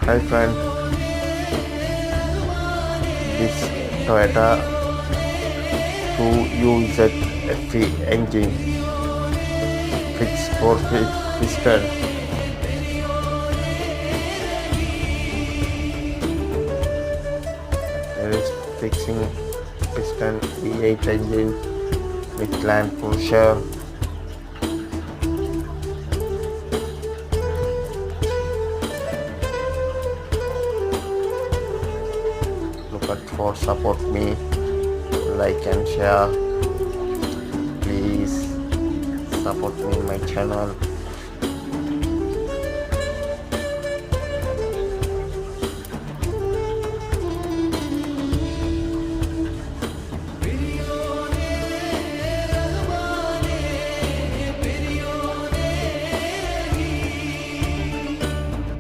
Hi friend, this Toyota 2UZ-FE engine fixed 4 piston. There is fixing piston V8 engine with land pusher. Look at for support me, like and share. Please support me in my channel.